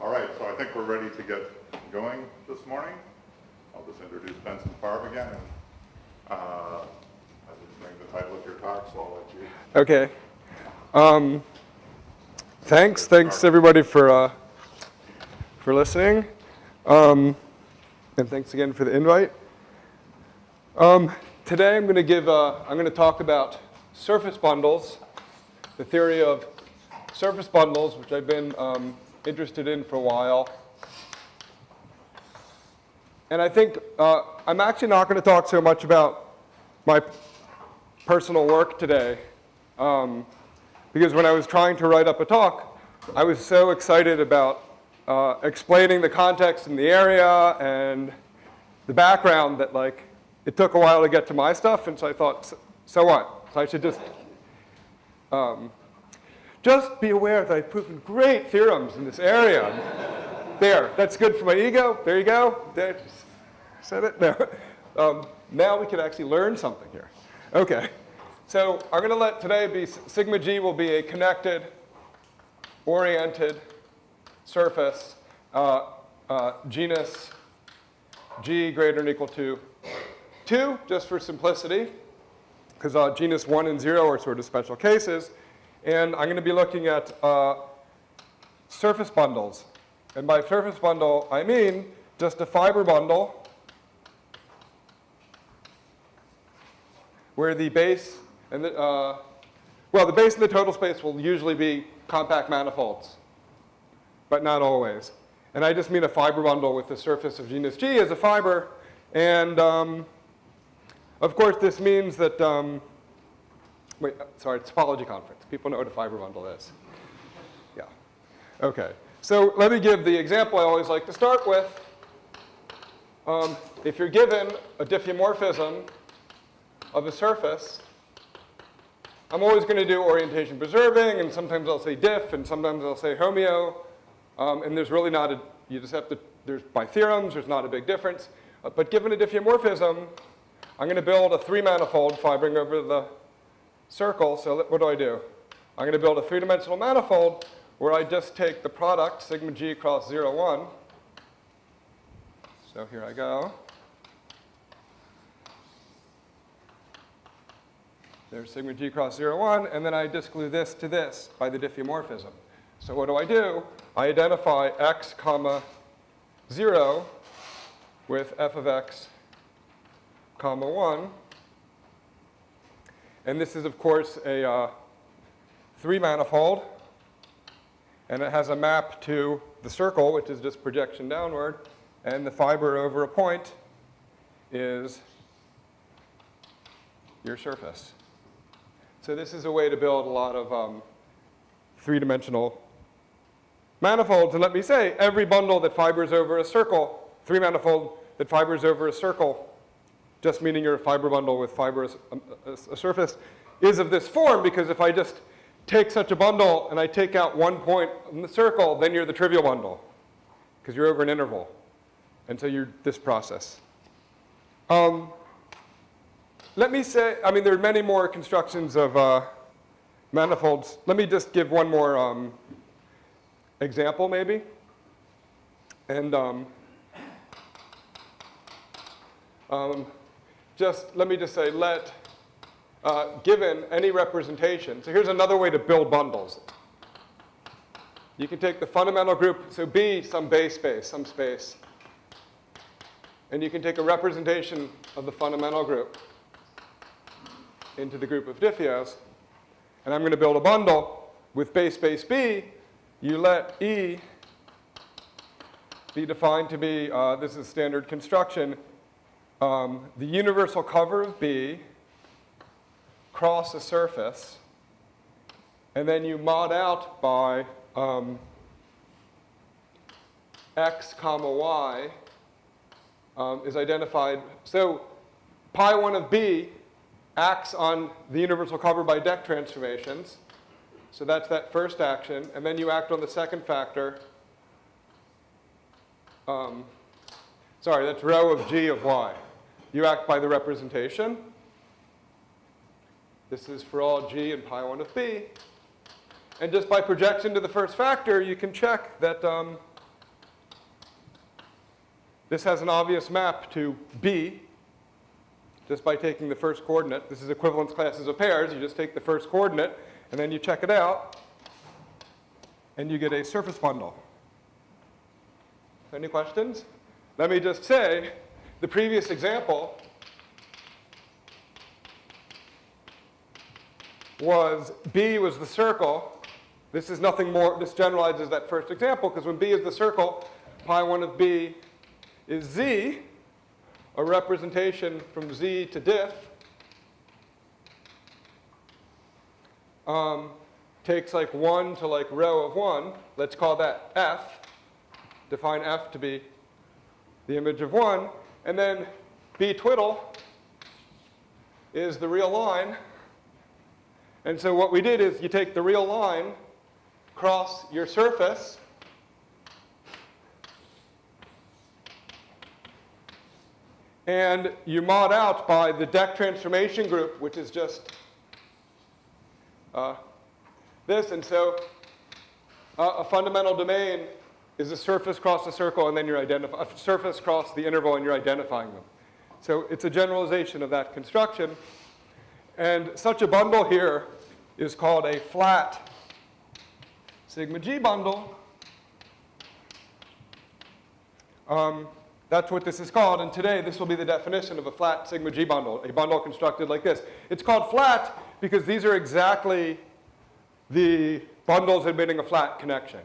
All right, so I think we're ready to get going this morning. I'll just introduce Benson Farb again. And, I didn't bring the title of your talk, so I'll let you. Okay. Thanks everybody for listening, and thanks again for the invite. Today I'm going to talk about surface bundles, the theory of surface bundles, which I've been interested in for a while. And I think I'm actually not going to talk so much about my personal work today, because when I was trying to write up a talk, I was so excited about explaining the context and the area and the background that it took a while to get to my stuff, and so I thought, so what? So I should just be aware that I've proven great theorems in this area. There, that's good for my ego. There you go. There, said it. No. Now we can actually learn something here. Okay. So I'm going to let today be sigma g will be a connected, oriented surface, genus g greater than or equal to 2, just for simplicity, because genus 1 and 0 are sort of special cases. And I'm going to be looking at surface bundles. And by surface bundle, I mean just a fiber bundle where the base and the base and the total space will usually be compact manifolds, but not always. And I just mean a fiber bundle with the surface of genus G as a fiber. And of course, this means that Topology conference. People know what a fiber bundle is. Yeah. Okay. So let me give the example I always like to start with. If you're given a diffeomorphism of a surface, I'm always going to do orientation preserving, and sometimes I'll say diff, and sometimes I'll say homeo. And there's really not you just have to, by theorems, there's not a big difference. But given a diffeomorphism, I'm going to build a 3-manifold fibering over the circle. So what do? I'm going to build a 3-dimensional manifold where I just take the product, sigma g across 0, 1. So here I go. There's sigma g across 0, 1. And then I just glue this to this by the diffeomorphism. So what do? I identify x comma 0 with f of x comma 1. And this is, of course, a 3-manifold. And it has a map to the circle, which is just projection downward. And the fiber over a point is your surface. So this is a way to build a lot of 3-dimensional manifolds. And let me say, every bundle that fibers over a circle, 3-manifold that fibers over a circle, just meaning you're a fiber bundle with fibers, a surface, is of this form, because if I just take such a bundle and I take out one point in the circle, then you're the trivial bundle, because you're over an interval. And so you're this process. Let me say, there are many more constructions of manifolds. Let me just give one more example, maybe. And let me just say, given any representation, so here's another way to build bundles. You can take the fundamental group, so B, some base space, some space. And you can take a representation of the fundamental group into the group of diffeos. And I'm going to build a bundle with base space B. You let E be defined to be, this is standard construction, the universal cover of B cross a surface, and then you mod out by x comma y is identified. So pi 1 of B acts on the universal cover by deck transformations. So that's that first action. And then you act on the second factor. That's rho of G of Y. You act by the representation. This is for all G and pi 1 of B. And just by projection to the first factor, you can check that This has an obvious map to B just by taking the first coordinate. This is equivalence classes of pairs. You just take the first coordinate, and then you check it out, and you get a surface bundle. Any questions? Let me just say, the previous example was B was the circle. This is nothing more. This generalizes that first example, because when B is the circle, pi1 of B is Z, a representation from Z to diff. Takes like 1 to like row of 1. Let's call that F. Define F to be the image of 1. And then B twiddle is the real line. And so what we did is you take the real line, cross your surface, and you mod out by the deck transformation group, which is just this. And so a fundamental domain is a surface cross a circle, and then you're a surface cross the interval, and you're identifying them. So it's a generalization of that construction. And such a bundle here is called a flat sigma G bundle. That's what this is called. And today, this will be the definition of a flat sigma G bundle, a bundle constructed like this. It's called flat because these are exactly the bundles admitting a flat connection.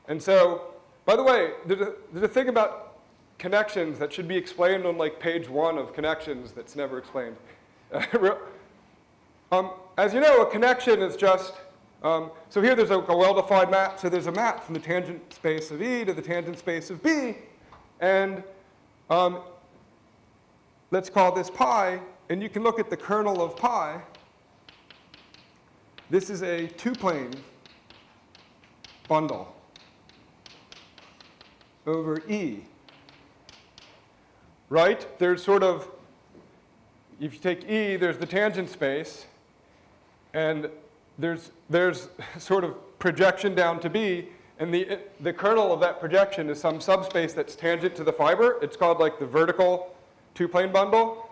And so, by the way, there's a thing about connections that should be explained on like page 1 of connections that's never explained. As you know, a connection is just, so here there's a well-defined map. So there's a map from the tangent space of E to the tangent space of B. And let's call this pi. And you can look at the kernel of pi. This is a two-plane bundle over E. Right? There's sort of, if you take E, there's the tangent space. And there's sort of projection down to B. And the kernel of that projection is some subspace that's tangent to the fiber. It's called like the vertical two-plane bundle.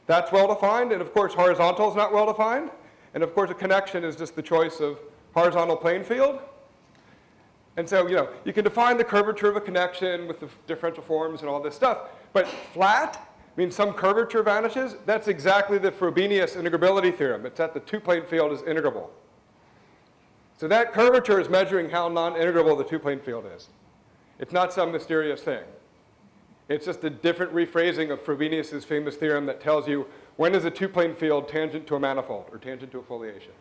That's well-defined. And of course, horizontal is not well-defined. And of course, a connection is just the choice of horizontal plane field. And so, you can define the curvature of a connection with the differential forms and all this stuff. But flat means some curvature vanishes. That's exactly the Frobenius integrability theorem. It's that the two-plane field is integrable. So that curvature is measuring how non-integrable the two-plane field is. It's not some mysterious thing. It's just a different rephrasing of Frobenius's famous theorem that tells you when is a two-plane field tangent to a manifold or tangent to a foliation.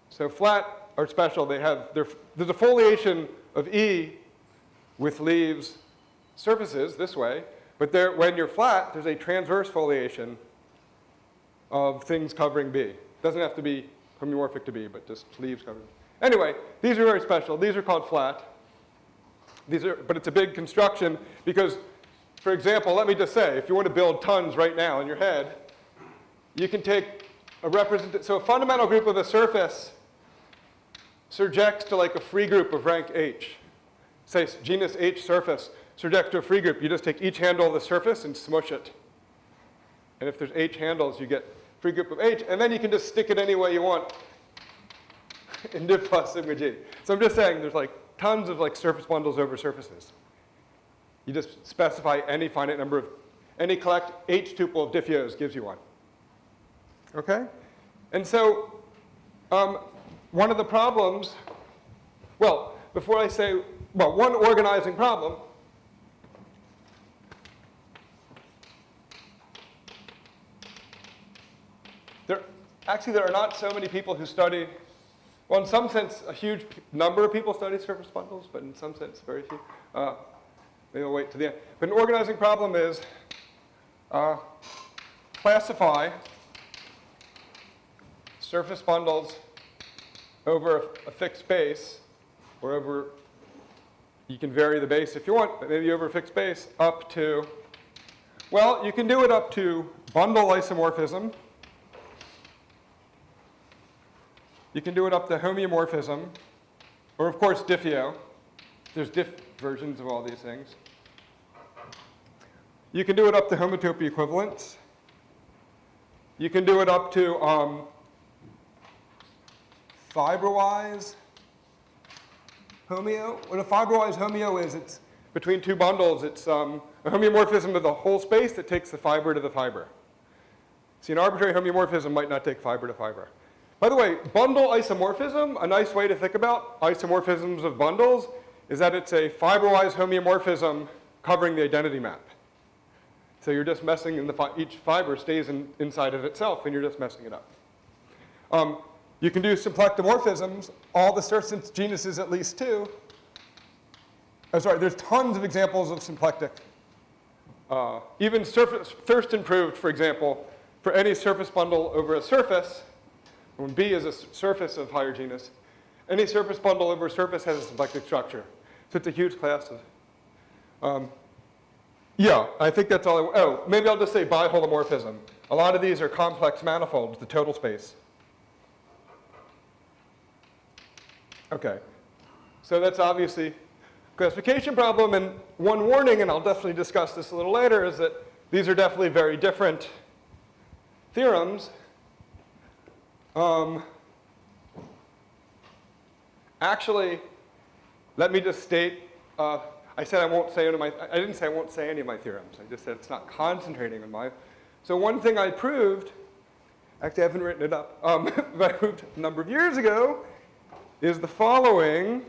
So flat are special. There's a foliation of E with leaves surfaces this way, but when you're flat, there's a transverse foliation of things covering B. It doesn't have to be homeomorphic to B, but just leaves covering. Anyway, these are very special. These are called flat. But it's a big construction because, for example, let me just say, if you want to build tons right now in your head, you can take so a fundamental group of a surface surjects to like a free group of rank H. Say genus H surface surjects to a free group. You just take each handle of the surface and smush it. And if there's H handles, you get free group of H. And then you can just stick it any way you want in div plus sigma G. So I'm just saying there's like tons of like surface bundles over surfaces. You just specify any finite number of, any collect H tuple of diffeos gives you one. Okay? And so one of the problems, before I say, one organizing problem there are not so many people who study, well, in some sense, a huge number of people study surface bundles, but in some sense, very few. Maybe I'll wait to the end. But an organizing problem is classify surface bundles over a fixed base, or over, you can vary the base if you want, but maybe over a fixed base up to, you can do it up to bundle isomorphism. You can do it up to homeomorphism, or of course diffeo. There's diff versions of all these things. You can do it up to homotopy equivalence. You can do it up to fiberwise homeo. What a fiberwise homeo is, it's between two bundles. It's a homeomorphism of the whole space that takes the fiber to the fiber. See, an arbitrary homeomorphism might not take fiber to fiber. By the way, bundle isomorphism, a nice way to think about isomorphisms of bundles is that it's a fiberwise homeomorphism covering the identity map. So you're just messing in each fiber stays inside of itself, and you're just messing it up. You can do symplectomorphisms. All the Thurston genuses at least two. Oh, sorry, there's tons of examples of symplectic. Even Thurston proved, for example, for any surface bundle over a surface, when B is a surface of higher genus, any surface bundle over a surface has a symplectic structure. So it's a huge class of. Yeah, I think that's all. Oh, maybe I'll just say biholomorphism. A lot of these are complex manifolds, the total space. Okay, so that's obviously a classification problem. And one warning, and I'll definitely discuss this a little later, is that these are definitely very different theorems. Actually, let me just state, I said I won't say any of my, I didn't say I won't say any of my theorems. I just said it's not concentrating on my. So one thing I proved, actually I haven't written it up, but I proved a number of years ago, is the following.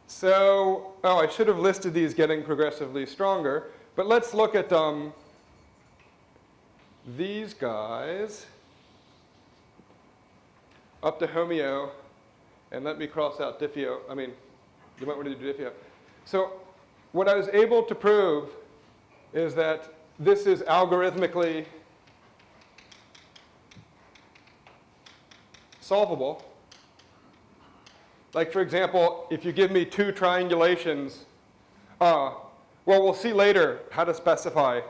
So, oh, I should have listed these getting progressively stronger, but let's look at these guys up to homeo, and let me cross out diffeo. I mean, you might want to do diffeo. So what I was able to prove is that this is algorithmically solvable. Like, for example, if you give me two triangulations, well, we'll see later how to specify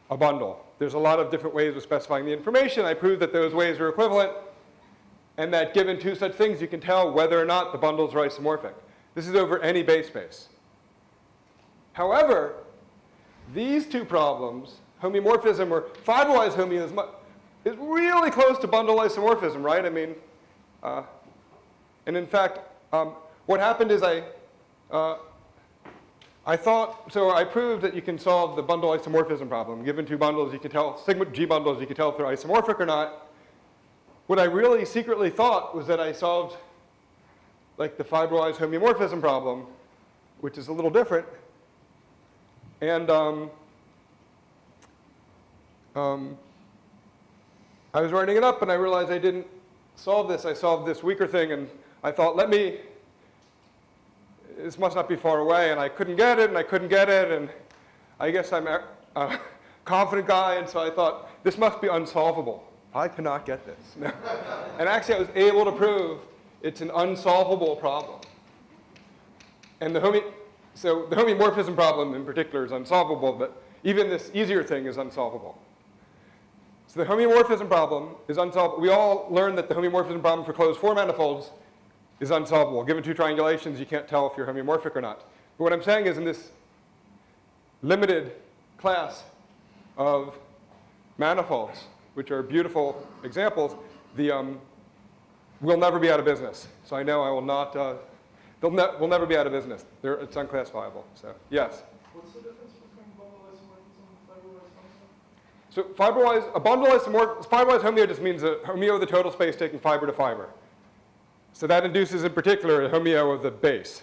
a bundle. There's a lot of different ways of specifying the information. I proved that those ways are equivalent, and that given two such things, you can tell whether or not the bundles are isomorphic. This is over any base space. However, these two problems, homeomorphism or fiberwise homeomorphism, is really close to bundle isomorphism, right? I mean, and in fact, what happened is I thought, so I proved that you can solve the bundle isomorphism problem. Given two bundles, you can tell, sigma G bundles, you can tell if they're isomorphic or not. What I really secretly thought was that I solved like the fiberwise homeomorphism problem, which is a little different. And I was writing it up, and I realized I didn't solve this. I solved this weaker thing, and I thought, this must not be far away, and I couldn't get it, and I guess I'm a confident guy, and so I thought, this must be unsolvable. I cannot get this. No. And actually, I was able to prove it's an unsolvable problem. And so the homeomorphism problem in particular is unsolvable, but even this easier thing is unsolvable. So the homeomorphism problem is unsolvable. We all learned that the homeomorphism problem for closed four manifolds is unsolvable. Given two triangulations, you can't tell if you're homeomorphic or not. But what I'm saying is in this limited class of manifolds, which are beautiful examples, we'll never be out of business. So I know I will not, we'll never be out of business. It's unclassifiable, so yes. What's the difference between bundle isomorphism and fiberwise homeo? So fiberwise homeo just means a homeo of the total space taking fiber to fiber. So that induces in particular a homeo of the base,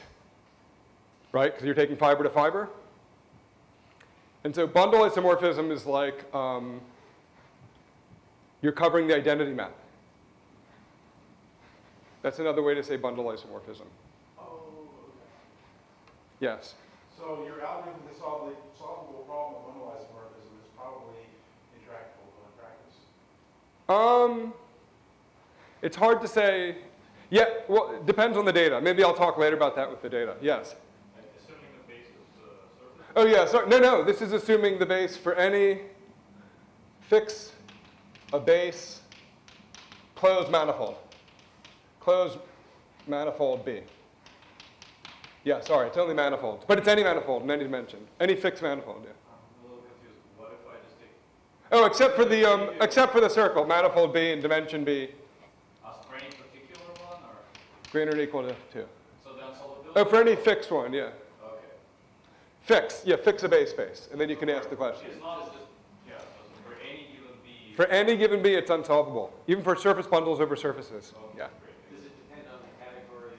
right? Because you're taking fiber to fiber. And so bundle isomorphism is like you're covering the identity map. That's another way to say bundle isomorphism. Oh, okay. Yes. So your algorithm to solve the solvable problem of bundle isomorphism is probably intractable in practice. It's hard to say. Yeah, well, it depends on the data. Maybe I'll talk later about that with the data. Yes. Assuming the base is surface? Oh yeah, sorry. No, this is assuming the base for any fix a base closed manifold. Closed manifold B. Yeah, sorry, it's only manifolds. But it's any manifold in any dimension. Any fixed manifold, yeah. I'm a little Oh, except for the circle, manifold B and dimension B. For any particular one, or? Greater than or equal to 2. So then solvability? Oh, for any fixed one, yeah. Okay. Fix a base space, and then you can ask the question. It's not just, yeah, so for any given B. For any given B, it's unsolvable, even for surface bundles over surfaces. Okay, Yeah. great. Does it depend on the category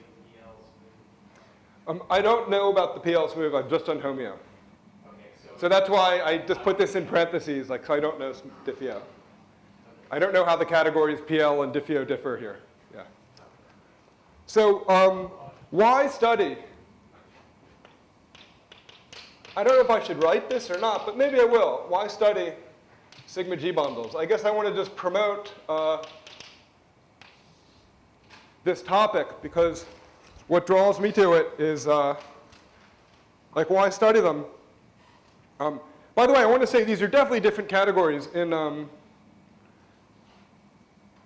PLs? I don't know about the PL smooth. I've just done homeo. Okay, So that's why I just put this in parentheses, like, so I don't know diffeo. I don't know how the categories PL and diffeo differ here. Yeah. So why study? I don't know if I should write this or not, but maybe I will. Why study sigma G bundles? I guess I want to just promote this topic because what draws me to it is like why study them? By the way, I want to say these are definitely different categories in, well,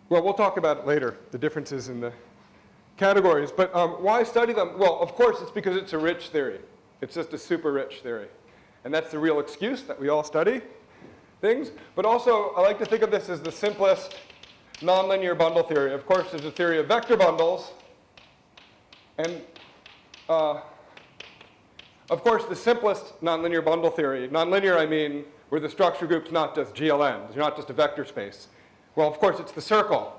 we'll talk about it later, the differences in the categories. But why study them? Well, of course, it's because it's a rich theory. It's just a super rich theory. And that's the real excuse that we all study things. But also, I like to think of this as the simplest nonlinear bundle theory. Of course, there's a theory of vector bundles. And of course, the simplest nonlinear bundle theory, nonlinear I mean where the structure group's not just GLNs, you're not just a vector space. Well, of course, it's the circle.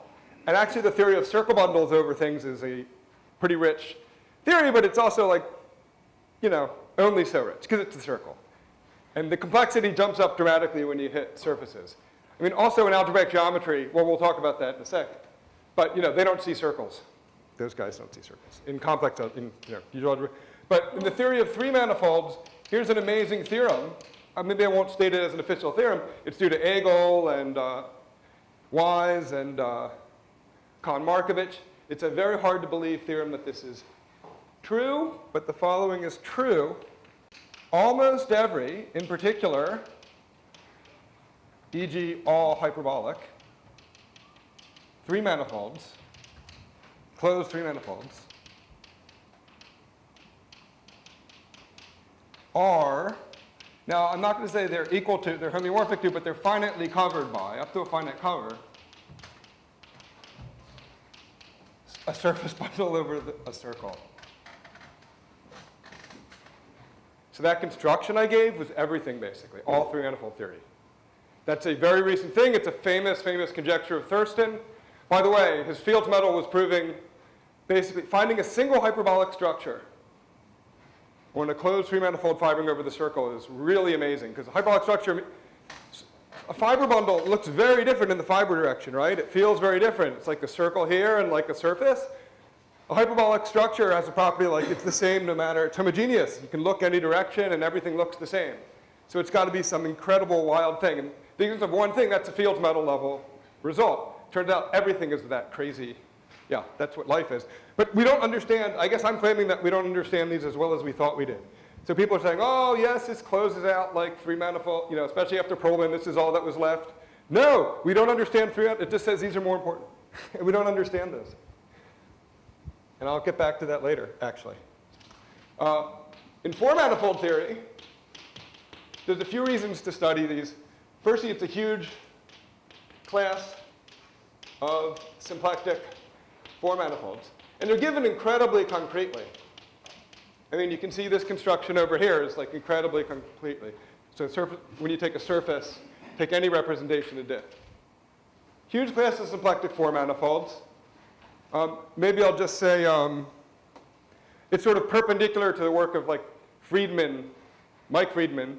And actually, the theory of circle bundles over things is a pretty rich theory, but it's also like, you know, only so rich, because it's the circle. And the complexity jumps up dramatically when you hit surfaces. I mean, also in algebraic geometry, well, we'll talk about that in a sec, but, you know, they don't see circles. Those guys don't see circles. In complex, usual algebra. But in the theory of three manifolds, here's an amazing theorem. Maybe I won't state it as an official theorem. It's due to Agel and Wise and Kahn-Markovich. It's a very hard to believe theorem that this is true, but the following is true. Almost every, in particular, e.g. all hyperbolic, three manifolds, closed three manifolds, are, now I'm not going to say they're equal to, they're homeomorphic to, but they're finitely covered by, up to a finite cover, a surface bundle over a circle. So that construction I gave was everything, basically, all three manifold theory. That's a very recent thing. It's a famous, famous conjecture of Thurston. By the way, his Fields medal was proving, basically, finding a single hyperbolic structure on a closed three-manifold fibering over the circle is really amazing, because a hyperbolic structure, a fiber bundle looks very different in the fiber direction, right? It feels very different. It's like a circle here and like a surface. A hyperbolic structure has a property like it's the same no matter, it's homogeneous. You can look any direction and everything looks the same. So it's got to be some incredible wild thing. And the example of one thing, that's a Fields medal level result. Turns out everything is that crazy. Yeah, that's what life is. But we don't understand, I guess I'm claiming that we don't understand these as well as we thought we did. So people are saying, oh, yes, this closes out like three manifold, you know, especially after Perlman, this is all that was left. No, we don't understand three, it just says these are more important. And we don't understand those. And I'll get back to that later, actually. In four-manifold theory, there's a few reasons to study these. Firstly, it's a huge class of symplectic four manifolds. And they're given incredibly concretely. I mean, you can see this construction over here is like incredibly concretely. So when you take a surface, take any representation of diff. Huge class of symplectic four manifolds. Maybe I'll just say it's sort of perpendicular to the work of like Friedman, Mike Friedman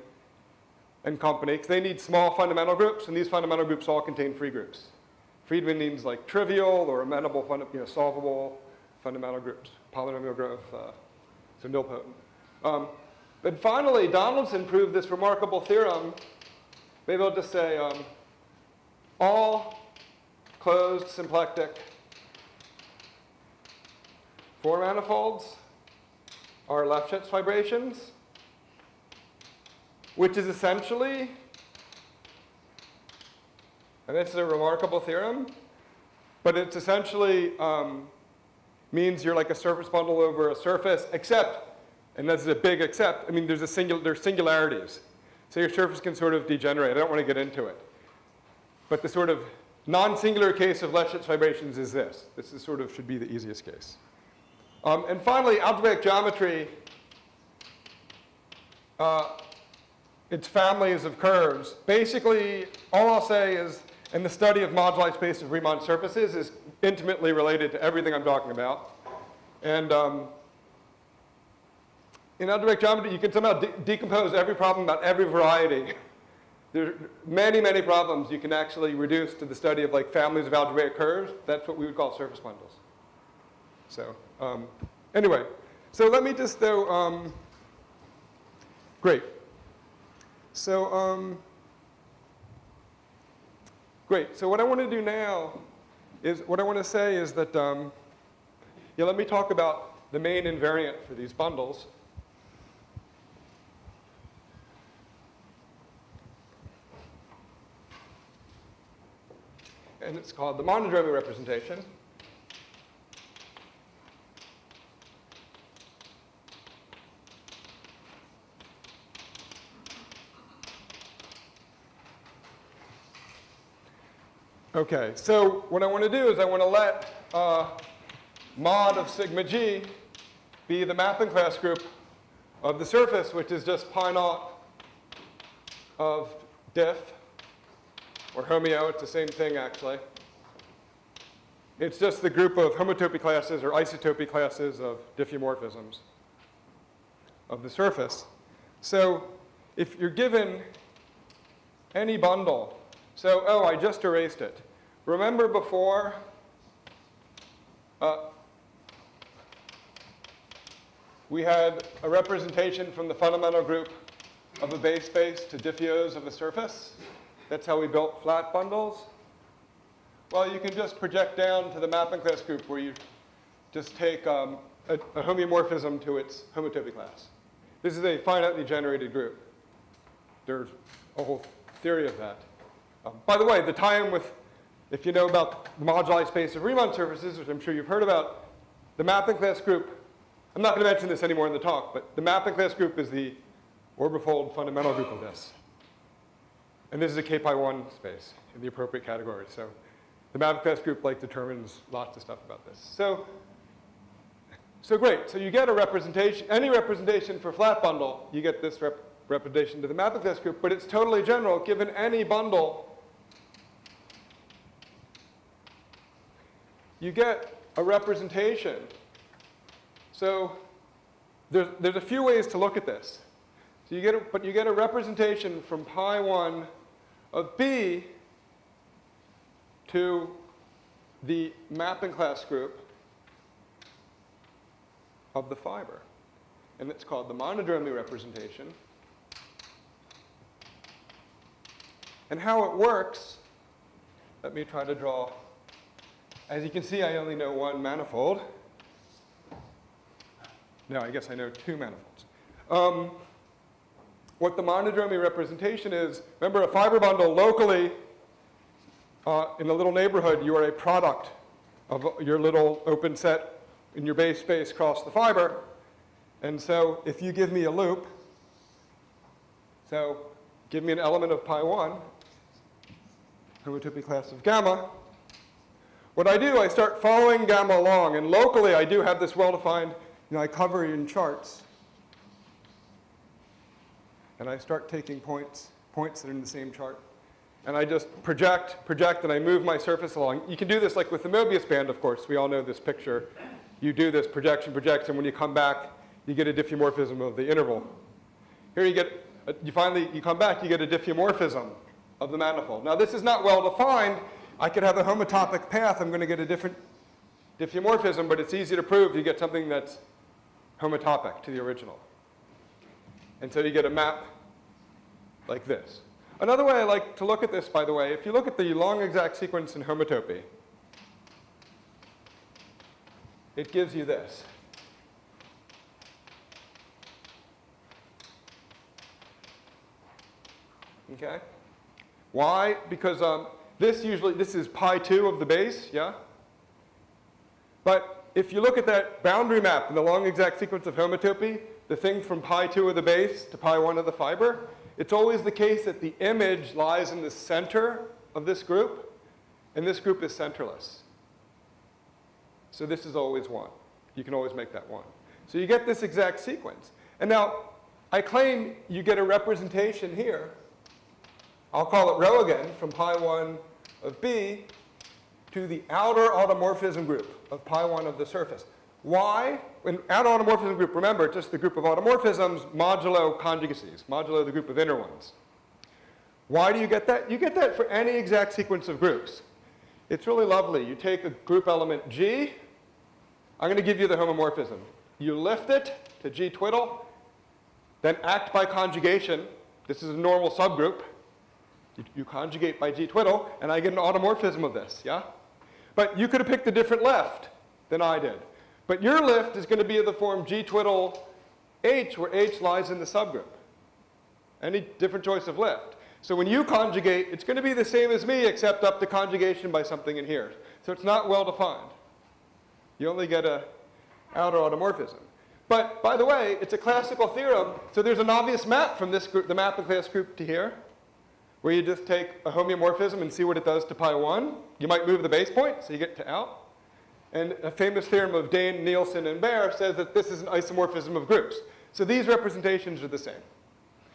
and company, because they need small fundamental groups, and these fundamental groups all contain free groups. Friedman means like trivial or amenable, solvable fundamental groups, polynomial growth, so nilpotent. But finally, Donaldson proved this remarkable theorem. Maybe I'll just say all closed symplectic four manifolds are Lefschetz fibrations, which is essentially, and this is a remarkable theorem, but it's essentially means you're like a surface bundle over a surface, except, and this is a big except, I mean, there's singularities. So your surface can sort of degenerate. I don't want to get into it. But the sort of non-singular case of Lefschetz fibrations is this. This is sort of should be the easiest case. And finally, algebraic geometry, its families of curves. Basically, all I'll say is, in the study of moduli space of Riemann surfaces is intimately related to everything I'm talking about. And in algebraic geometry, you can somehow decompose every problem about every variety. There are many, many problems you can actually reduce to the study of like families of algebraic curves. That's what we would call surface bundles. So anyway, so let me just though, great. So great. So what I want to do now is, what I want to say is that, yeah, let me talk about the main invariant for these bundles. And it's called the monodromy representation. Okay, so what I want to do is I want to let mod of sigma g be the mapping class group of the surface, which is just pi naught of diff, or homeo. It's the same thing, actually. It's just the group of homotopy classes or isotopy classes of diffeomorphisms of the surface. So if you're given any bundle, so, oh, I just erased it. Remember before, we had a representation from the fundamental group of a base space to diffeos of a surface. That's how we built flat bundles. Well, you can just project down to the mapping class group where you just take a homeomorphism to its homotopy class. This is a finitely generated group. There's a whole theory of that. By the way, the tie-in with, if you know about the moduli space of Riemann surfaces, which I'm sure you've heard about, the mapping class group, I'm not going to mention this anymore in the talk, but the mapping class group is the orbifold fundamental group of this. And this is a k-pi1 space in the appropriate category. So the mapping class group like determines lots of stuff about this. So great. So you get a representation, any representation for flat bundle, you get this representation to the mapping class group, but it's totally general. Given any bundle, you get a representation. So there's a few ways to look at this. So you get a representation from pi 1 of B to the mapping class group of the fiber. And it's called the monodromy representation. And how it works, let me try to draw. As you can see, I only know one manifold. No, I guess I know two manifolds. What the monodromy representation is, remember a fiber bundle locally in the little neighborhood, you are a product of your little open set in your base space across the fiber. And so if you give me a loop, so give me an element of pi 1, homotopy class of gamma, what I do, I start following gamma along. And locally, I do have this well-defined, I cover in charts. And I start taking points that are in the same chart. And I just project, and I move my surface along. You can do this like with the Mobius band, of course. We all know this picture. You do this projection, and when you come back, you get a diffeomorphism of the interval. Here you get, you come back, you get a diffeomorphism of the manifold. Now this is not well defined. I could have a homotopic path. I'm going to get a different diffeomorphism, but it's easy to prove you get something that's homotopic to the original. And so you get a map like this. Another way I like to look at this, by the way, if you look at the long exact sequence in homotopy, it gives you this. Okay? Why? Because this is pi 2 of the base, yeah? But if you look at that boundary map in the long exact sequence of homotopy, the thing from pi 2 of the base to pi 1 of the fiber, it's always the case that the image lies in the center of this group, and this group is centerless. So this is always 1. You can always make that 1. So you get this exact sequence. And now, I claim you get a representation here. I'll call it rho again, from pi 1 of B to the outer automorphism group of pi 1 of the surface. Why? When outer automorphism group, remember, just the group of automorphisms modulo conjugacies, modulo the group of inner ones. Why do you get that? You get that for any exact sequence of groups. It's really lovely. You take a group element G. I'm going to give you the homomorphism. You lift it to G twiddle, then act by conjugation. This is a normal subgroup. You conjugate by G twiddle, and I get an automorphism of this, yeah? But you could have picked a different lift than I did. But your lift is going to be of the form G twiddle H, where H lies in the subgroup. Any different choice of lift. So when you conjugate, it's going to be the same as me, except up to conjugation by something in here. So it's not well defined. You only get an outer automorphism. But by the way, it's a classical theorem. So there's an obvious map from this group, the map of class group to here, where you just take a homeomorphism and see what it does to pi 1. You might move the base point, so you get to out. And a famous theorem of Dane, Nielsen, and Baer says that this is an isomorphism of groups. So these representations are the same.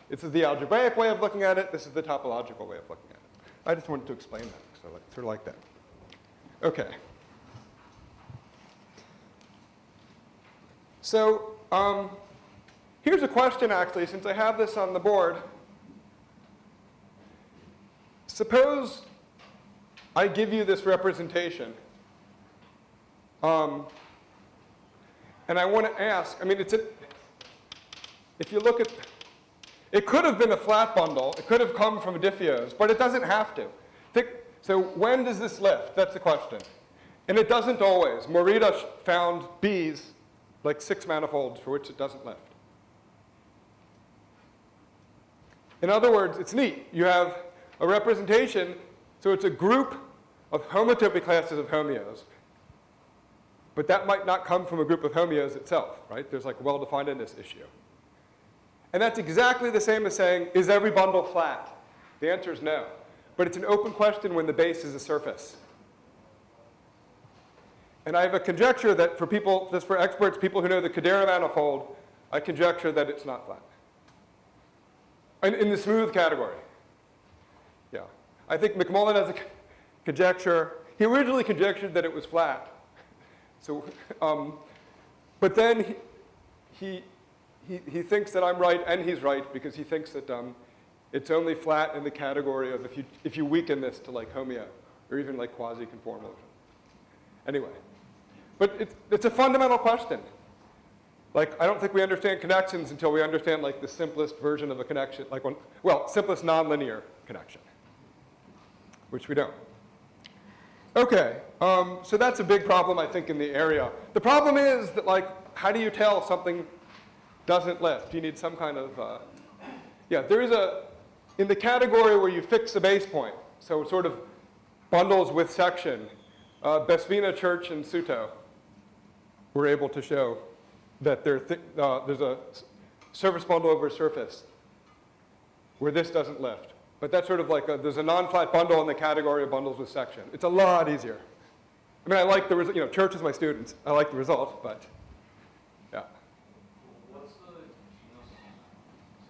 This is the algebraic way of looking at it. This is the topological way of looking at it. I just wanted to explain that, so I sort of like that. OK. So here's a question, actually, since I have this on the board. Suppose I give you this representation. And I want to ask, I mean, if you look at, it could have been a flat bundle. It could have come from diffeos, but it doesn't have to. So when does this lift? That's the question. And it doesn't always. Morita found B's, like 6 manifolds, for which it doesn't lift. In other words, it's neat. You have a representation, so it's a group of homotopy classes of homeos. But that might not come from a group of homeos itself, right? There's like well-definedness issue. And that's exactly the same as saying, is every bundle flat? The answer is no. But it's an open question when the base is a surface. And I have a conjecture that for people, just for experts, people who know the Kadera manifold, I conjecture that it's not flat. In the smooth category. Yeah. I think McMullen has a conjecture. He originally conjectured that it was flat. So, but then he thinks that I'm right, and he's right, because he thinks that it's only flat in the category of if you weaken this to like homeo, or even like quasi-conformal. Anyway, but it's a fundamental question. Like, I don't think we understand connections until we understand like the simplest version of a connection, like simplest nonlinear connection, which we don't. Okay, so that's a big problem, I think, in the area. The problem is that, like, how do you tell something doesn't lift? You need some kind of, there is in the category where you fix the base point, so sort of bundles with section, Besvina, Church, and Suto were able to show that there's a surface bundle over surface where this doesn't lift. But that's sort of like there's a non-flat bundle in the category of bundles with section. It's a lot easier. I mean, I like the result. Church is my students. I like the result, but yeah. What's the genus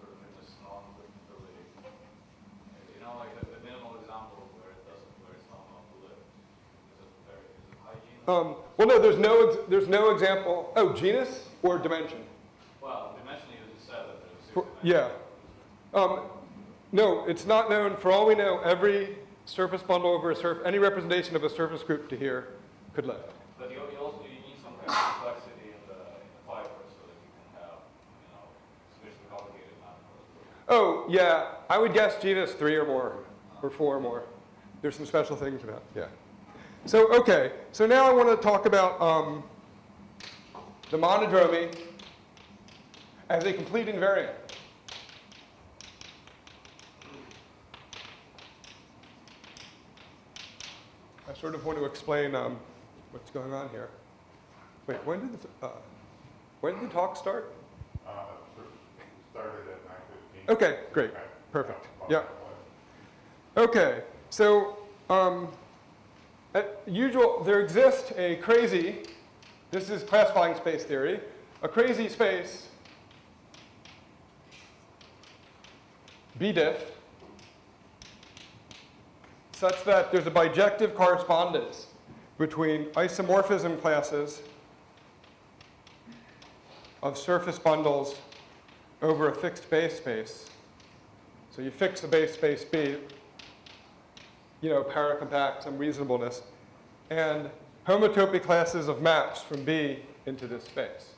sort of in this non-liftability? Like the minimal example where it's not enough to lift. Is it high genus? Well, no, there's no example. Oh, genus or dimension? Well, dimension you just said that there's 6 Yeah. No, it's not known. For all we know, every surface bundle over a surface, any representation of a surface group to here could lift. But you also need some kind of complexity in the fiber so that you can have, sufficiently complicated manifolds. Oh, yeah. I would guess genus 3 or more, or 4 or more. There's some special things about, yeah. So, okay. So now I want to talk about the monodromy as a complete invariant. I sort of want to explain what's going on here. Wait, when did the talk start? Started at 9:15. Okay, great, perfect. Yeah. Okay, so there exists a crazy, this is classifying space theory, a crazy space, BDIF, such that there's a bijective correspondence between isomorphism classes of surface bundles over a fixed base space. So you fix the base space B, paracompact, some reasonableness, and homotopy classes of maps from B into this space.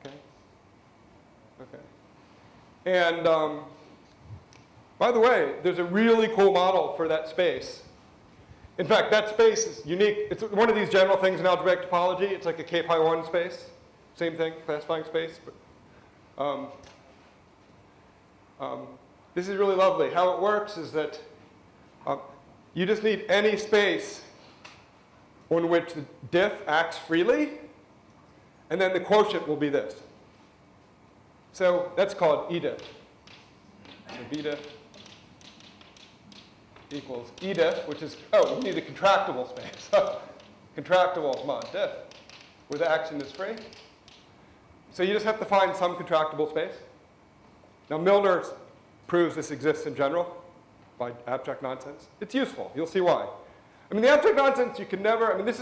Okay? Okay. And by the way, there's a really cool model for that space. In fact, that space is unique. It's one of these general things in algebraic topology. It's like a k-pi1 space. Same thing, classifying space. But, this is really lovely. How it works is that you just need any space on which the diff acts freely, and then the quotient will be this. So that's called ediff. So bdiff equals ediff, which is, we need a contractible space. Contractible mod diff, where the action is free. So you just have to find some contractible space. Now Milner proves this exists in general by abstract nonsense. It's useful. You'll see why. I mean, the abstract nonsense you can never, this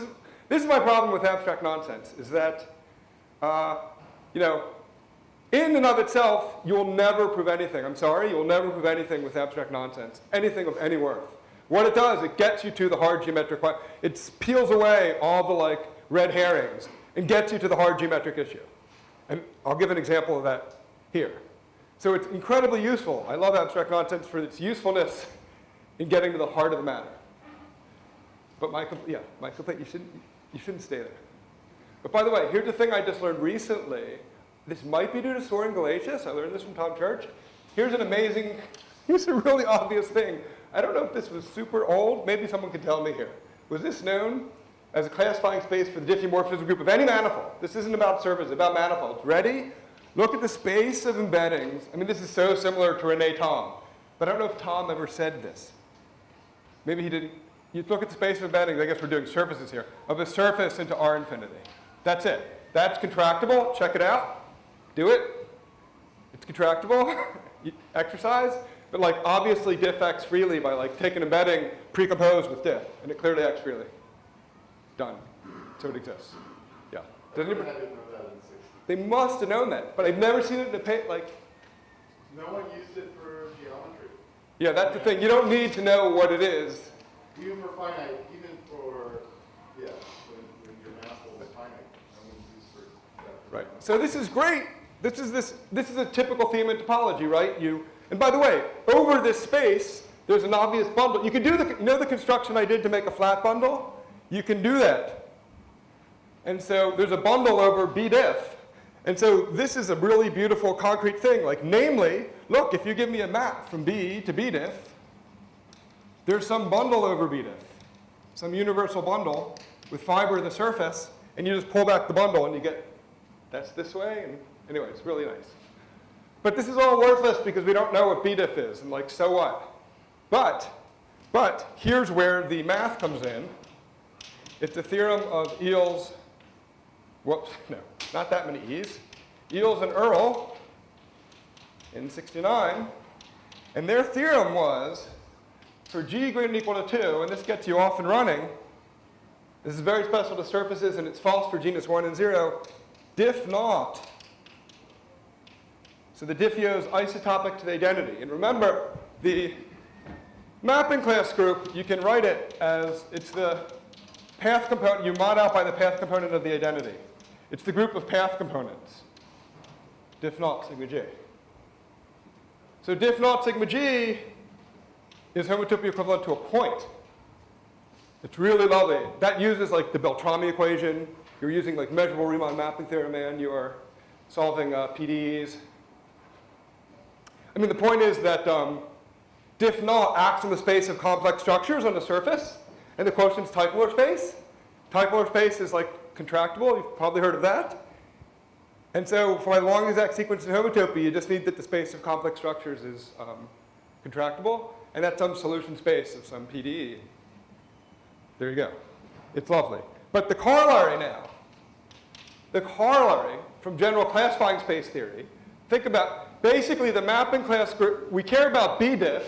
is my problem with abstract nonsense, is that, in and of itself, you'll never prove anything. I'm sorry, you'll never prove anything with abstract nonsense, anything of any worth. What it does, it gets you to the hard geometric, it peels away all the red herrings and gets you to the hard geometric issue. And I'll give an example of that here. So it's incredibly useful. I love abstract nonsense for its usefulness in getting to the heart of the matter. But my complaint, you shouldn't stay there. But by the way, here's the thing I just learned recently. This might be due to Soren Galatius. I learned this from Tom Church. Here's a really obvious thing. I don't know if this was super old. Maybe someone could tell me here. Was this known as a classifying space for the diffeomorphism group of any manifold? This isn't about surface, it's about manifolds. Ready? Look at the space of embeddings. This is so similar to René Thom. But I don't know if Thom ever said this. Maybe he didn't. You look at the space of embeddings, I guess we're doing surfaces here, of a surface into R infinity. That's it. That's contractible. Check it out. Do it. It's contractible. Exercise. But obviously diff acts freely by taking embedding precomposed with diff. And it clearly acts freely. Done. So it exists. Yeah. Does anybody? They must have known that. But I've never seen it in a paper. No one used it for geometry. Yeah, that's the thing. You don't need to know what it is. Even for finite, even for, when your manifold is finite, no one's used for that. Right. So this is great. This is a typical theme in topology, right? And by the way, over this space, there's an obvious bundle. You can do the construction I did to make a flat bundle? You can do that. And so there's a bundle over bdiff. And so this is a really beautiful concrete thing. Namely, look, if you give me a map from B to bdiff, there's some bundle over bdiff, some universal bundle with fiber of the surface, and you just pull back the bundle and you get, that's this way, and anyway, it's really nice. But this is all worthless because we don't know what bdiff is, and so what? But here's where the math comes in. It's the theorem of Eels, not that many E's, Eels and Earl in '69, and their theorem was, for G greater than or equal to 2, and this gets you off and running, this is very special to surfaces, and it's false for genus 1 and 0, diff naught. So the diffeo is isotopic to the identity. And remember, the mapping class group, you can write it as, it's the path component, you mod out by the path component of the identity. It's the group of path components, diff naught sigma G. So diff naught sigma G is homotopy equivalent to a point. It's really lovely. That uses the Beltrami equation. You're using measurable Riemann mapping theorem, and you are solving PDEs. The point is that diff naught acts in the space of complex structures on the surface, and the quotient's Topology space. Topology space is contractible. You've probably heard of that. And so for a long exact sequence in homotopy, you just need that the space of complex structures is contractible, and that's some solution space of some PDE. There you go. It's lovely. But the corollary now, the corollary from general classifying space theory, think about basically the mapping class group. We care about BDiff.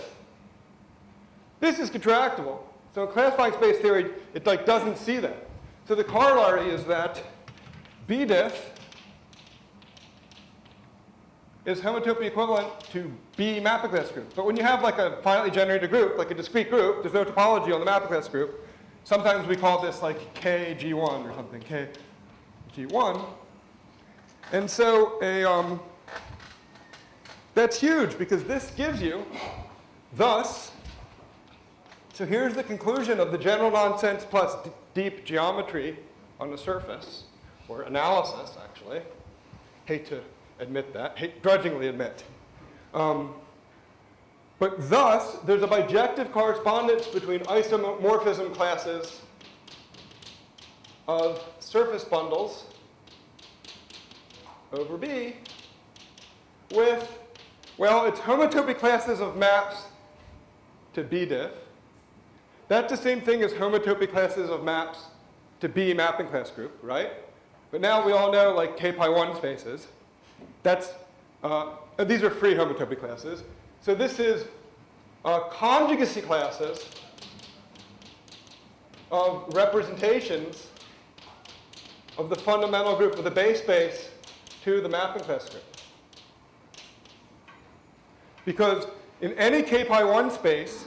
This is contractible. So in classifying space theory, it like doesn't see that. So the corollary is that BDiff is homotopy equivalent to B mapping class group. But when you have like a finitely generated group, like a discrete group, there's no topology on the mapping class group. Sometimes we call this like KG1 or something, KG1. And so that's huge because this gives you, thus, so here's the conclusion of the general nonsense plus deep geometry on the surface, or analysis, actually. Hate to admit that, grudgingly admit. But thus, there's a bijective correspondence between isomorphism classes of surface bundles over B with, well, it's homotopy classes of maps to BDiff. That's the same thing as homotopy classes of maps to B mapping class group, right? But now we all know like K-pi1 spaces. That's, these are free homotopy classes. So this is conjugacy classes of representations of the fundamental group of the base space to the mapping class group. Because in any K-pi1 space,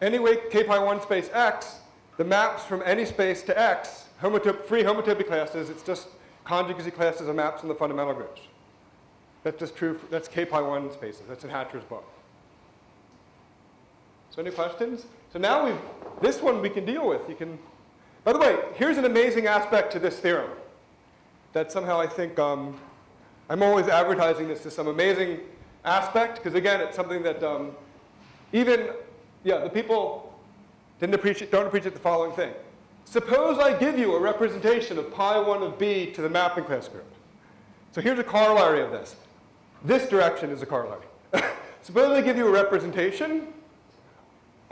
any K-pi1 space X, the maps from any space to X, free homotopy classes, it's just conjugacy classes of maps in the fundamental groups. That's just true, that's K-pi1 spaces. That's in Hatcher's book. So any questions? So now this one we can deal with. You can, by the way, here's an amazing aspect to this theorem that somehow I think, I'm always advertising this to some amazing aspect, because again, it's something that the people don't appreciate the following thing. Suppose I give you a representation of pi1 of B to the mapping class group. So here's a corollary of this. This direction is a corollary. Suppose I give you a representation.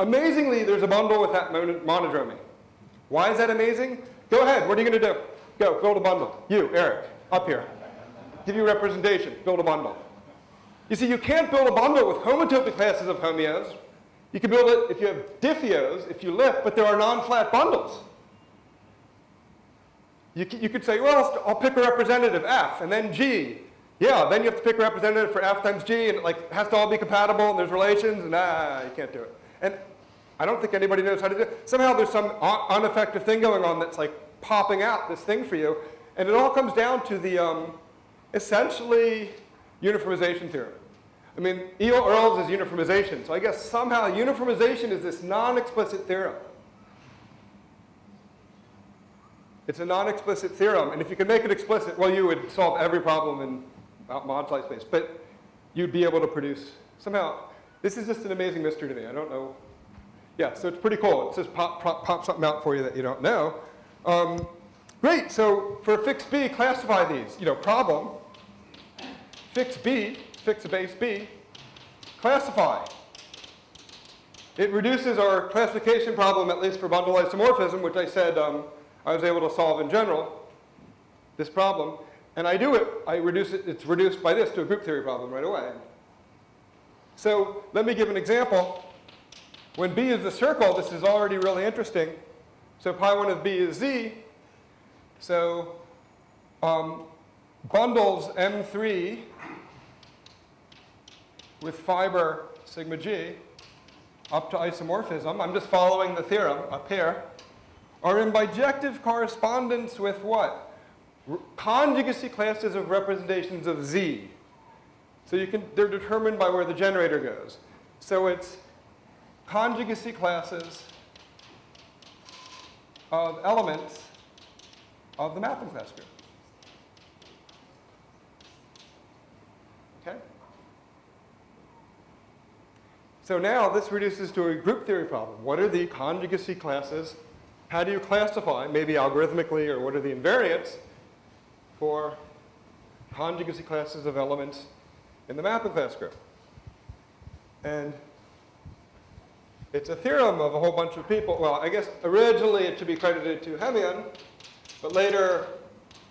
Amazingly, there's a bundle with that monodromy. Why is that amazing? Go ahead. What are you going to do? Go, build a bundle. You, Eric, up here. Give you a representation. Build a bundle. You see, you can't build a bundle with homotopy classes of homeos. You can build it if you have diffeos, if you lift, but there are non-flat bundles. You could say, well, I'll pick a representative F, and then G. Yeah, then you have to pick a representative for F times G, and it has to all be compatible, and there's relations, and you can't do it. And I don't think anybody knows how to do it. Somehow there's some ineffective thing going on that's like popping out this thing for you, and it all comes down to the essentially uniformization theorem. I mean, E.O. Earls is uniformization, so I guess somehow uniformization is this non-explicit theorem. It's a non-explicit theorem, and if you could make it explicit, well, you would solve every problem in moduli space, but you'd be able to produce, somehow, this is just an amazing mystery to me. I don't know. Yeah, so it's pretty cool. It just pop something out for you that you don't know. Great, so for fixed B, classify these. Problem, fix B, fix a base B, classify. It reduces our classification problem, at least for bundle isomorphism, which I said I was able to solve in general, this problem. And I do it, it's reduced by this to a group theory problem right away. So let me give an example. When B is the circle, this is already really interesting. So pi1 of B is Z. So bundles M3 with fiber sigma G up to isomorphism, I'm just following the theorem up here, are in bijective correspondence with what? Conjugacy classes of representations of Z. So they're determined by where the generator goes. So it's conjugacy classes of elements of the mapping class group. Okay? So now this reduces to a group theory problem. What are the conjugacy classes? How do you classify, maybe algorithmically, or what are the invariants for conjugacy classes of elements in the mapping class group? And it's a theorem of a whole bunch of people. Well, I guess originally it should be credited to Hemian, but later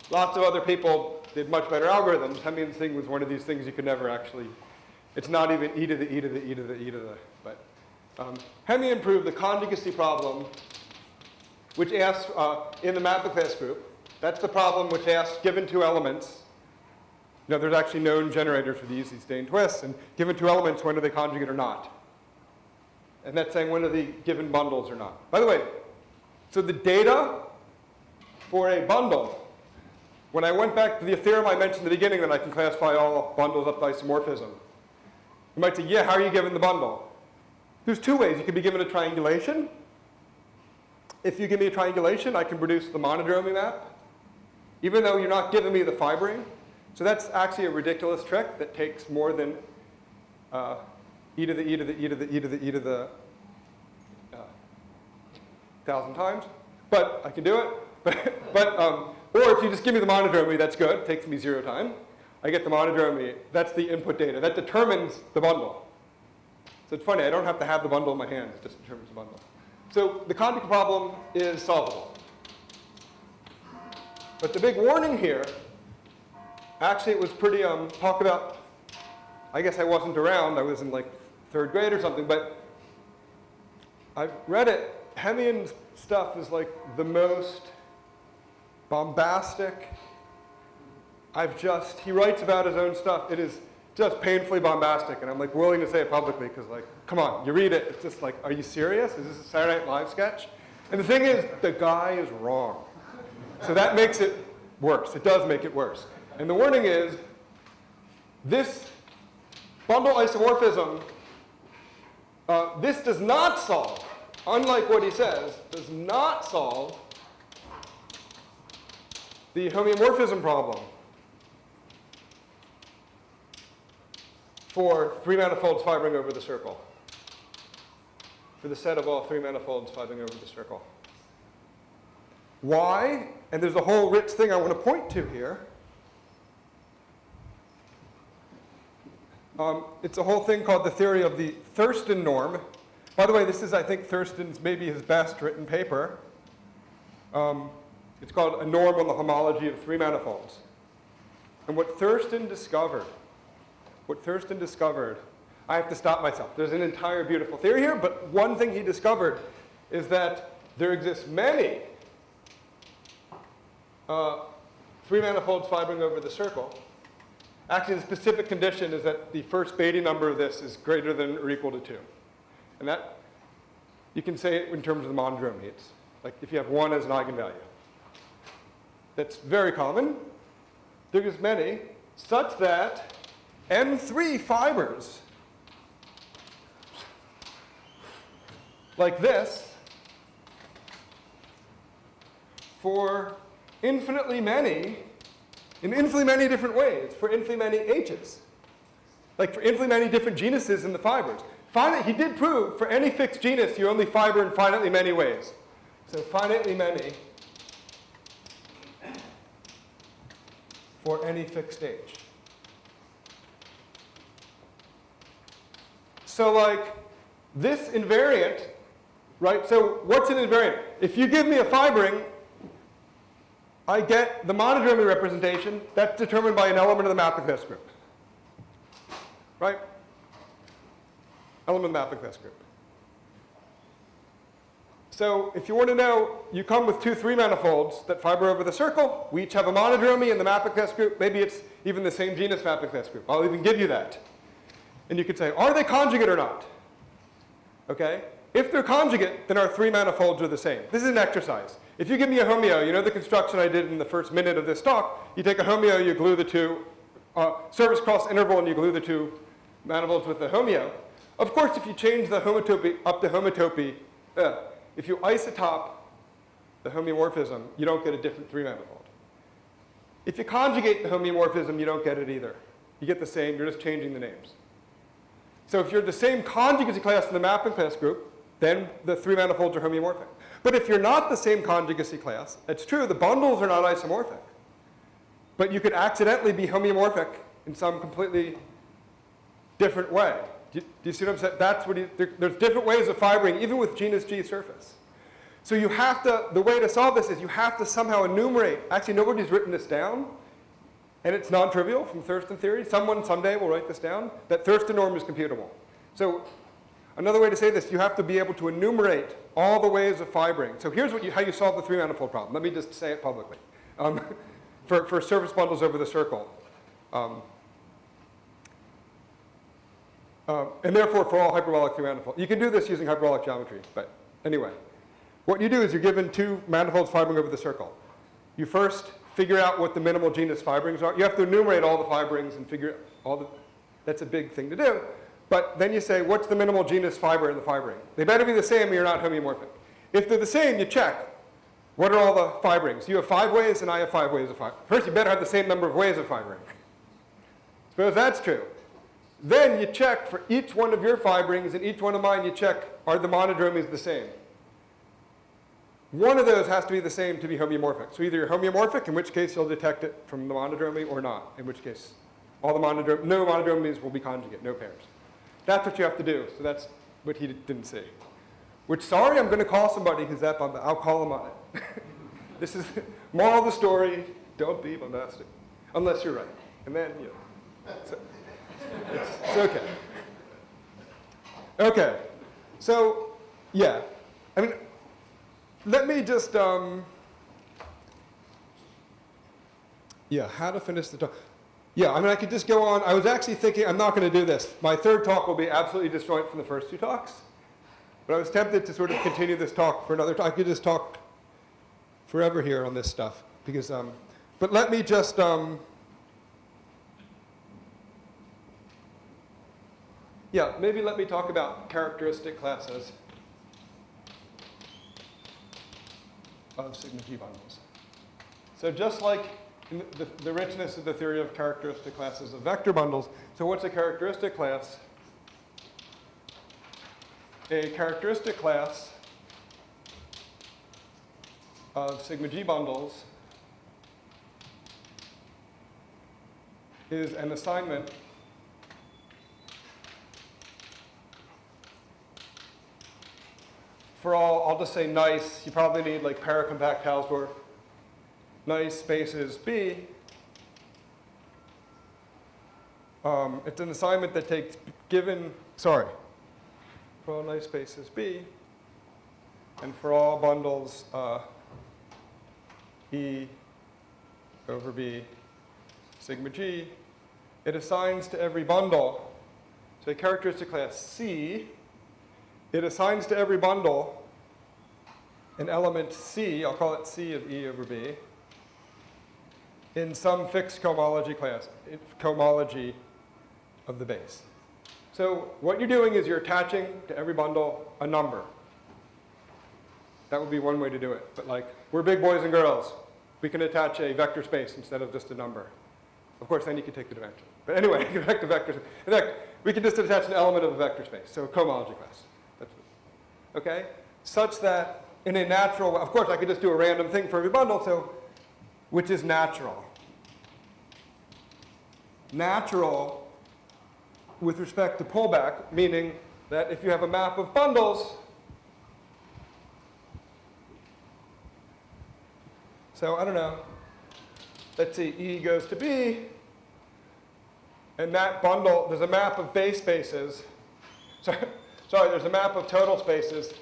lots of other people did much better algorithms. Hemian's thing was one of these things you could never actually, it's not even e to the e to the e to the e to the, but Hemian proved the conjugacy problem, which asks in the Mappa group, that's the problem which asks, given two elements, there's actually known generators for these stain twists, and given two elements, when are they conjugate or not? And that's saying when are the given bundles or not. By the way, so the data for a bundle, when I went back to the theorem I mentioned at the beginning that I can classify all bundles up to isomorphism, you might say, yeah, how are you given the bundle? There's two ways. You could be given a triangulation. If you give me a triangulation, I can produce the monodromy map, even though you're not giving me the fibering. So that's actually a ridiculous trick that takes more than e to the e to the e to the e to the e to the 1,000 times. But I can do it. Or if you just give me the monodromy, that's good. It takes me 0 time. I get the monodromy. That's the input data. That determines the bundle. So it's funny. I don't have to have the bundle in my hand. It just determines the bundle. So the conjugate problem is solvable. But the big warning here, actually it was pretty, talk about, I guess I wasn't around. I was in like 3rd grade or something. But I've read it. Hemian's stuff is like the most bombastic. He writes about his own stuff. It is just painfully bombastic, and I'm like willing to say it publicly because like, come on, you read it, it's just like, are you serious? Is this a Saturday Night Live sketch? And the thing is, the guy is wrong. So that makes it worse. It does make it worse. And the warning is, this bundle isomorphism, this does not solve, unlike what he says, does not solve the homeomorphism problem for 3 manifolds fibering over the circle, for the set of all 3 manifolds fibering over the circle. Why? And there's a whole rich thing I want to point to here. It's a whole thing called the theory of the Thurston norm. By the way, this is, I think, Thurston's maybe his best written paper. It's called A Norm on the Homology of 3 Manifolds. And what Thurston discovered, I have to stop myself. There's an entire beautiful theory here, but one thing he discovered is that there exist many 3 manifolds fibering over the circle. Actually, the specific condition is that the first Beatty number of this is greater than or equal to 2. And that, you can say it in terms of the monodromy. It's like if you have 1 as an eigenvalue. That's very common. There is many, such that M3 fibers, like this, for infinitely many, in infinitely many different ways, for infinitely many H's. Like for infinitely many different genuses in the fibers. Finally, he did prove for any fixed genus, you only fiber in finitely many ways. So finitely many for any fixed H. So like this invariant, right? So what's an invariant? If you give me a fibering, I get the monodromy representation that's determined by an element of the mapping test group. Right? Element of the mapping test group. So if you want to know, you come with 2 3 manifolds that fiber over the circle. We each have a monodromy in the mapping test group. Maybe it's even the same genus mapping test group. I'll even give you that. And you could say, are they conjugate or not? Okay? If they're conjugate, then our 3 manifolds are the same. This is an exercise. If you give me a homeo, you know the construction I did in the first minute of this talk. You take a homeo, you glue the 2, surface cross interval, and you glue the 2 manifolds with the homeo. Of course, if you change the homotopy up to homotopy, if you isotop the homeomorphism, you don't get a different 3 manifold. If you conjugate the homeomorphism, you don't get it either. You get the same, you're just changing the names. So if you're the same conjugacy class in the mapping class group, then the 3 manifolds are homeomorphic. But if you're not the same conjugacy class, it's true, the bundles are not isomorphic. But you could accidentally be homeomorphic in some completely different way. Do you see what I'm saying? That's what there's different ways of fibering, even with genus G surface. So you have to, the way to solve this is you have to somehow enumerate. Actually, nobody's written this down, and it's non-trivial from Thurston theory. Someone someday will write this down, that Thurston norm is computable. So another way to say this, you have to be able to enumerate all the ways of fibering. So here's how you solve the three-manifold problem. Let me just say it publicly. For surface bundles over the circle. And therefore, for all hyperbolic three-manifold. You can do this using hyperbolic geometry, but anyway. What you do is you're given two manifolds fibering over the circle. You first figure out what the minimal genus fiberings are. You have to enumerate all the fiberings and figure all the, that's a big thing to do. But then you say, what's the minimal genus fiber in the fibering? They better be the same or you're not homeomorphic. If they're the same, you check. What are all the fiberings? You have 5 ways and I have 5 ways of fibering. First, you better have the same number of ways of fibering. Suppose that's true. Then you check for each one of your fiberings and each one of mine, you check, are the monodromies the same? One of those has to be the same to be homeomorphic. So either you're homeomorphic, in which case you'll detect it from the monodromy, or not, in which case all the no monodromies will be conjugate, no pairs. That's what you have to do. So that's what he didn't see. Which, sorry, I'm going to call somebody who's that bombastic. I'll call him on it. This is moral of the story. Don't be bombastic, unless you're right. And then, you know, it's okay. Okay. So, yeah. I mean, let me just, yeah, how to finish the talk. Yeah, I mean, I could just go on. I was actually thinking, I'm not going to do this. My third talk will be absolutely disjoint from the first 2 talks. But I was tempted to sort of continue this talk for another talk. I could just talk forever here on this stuff. Because, but let me just, yeah, maybe let me talk about characteristic classes of sigma G bundles. So just like in the richness of the theory of characteristic classes of vector bundles, so what's a characteristic class? A characteristic class of sigma G bundles is an assignment for all, I'll just say nice, you probably need like paracompact Hausdorff, nice spaces B. It's an assignment that takes for all nice spaces B, and for all bundles E over B sigma G, it assigns to every bundle, so a characteristic class C, it assigns to every bundle an element C, I'll call it C of E over B, in some fixed cohomology class, cohomology of the base. So what you're doing is you're attaching to every bundle a number. That would be one way to do it. But like, we're big boys and girls. We can attach a vector space instead of just a number. Of course, then you can take the dimension. But anyway, vector vectors. In fact, we can just attach an element of a vector space, so a cohomology class. That's it. Okay? Such that in a natural, of course, I could just do a random thing for every bundle, so which is natural. Natural with respect to pullback, meaning that if you have a map of bundles, so I don't know, let's see, E goes to B, and that bundle, there's a map of base spaces, sorry, there's a map of total spaces,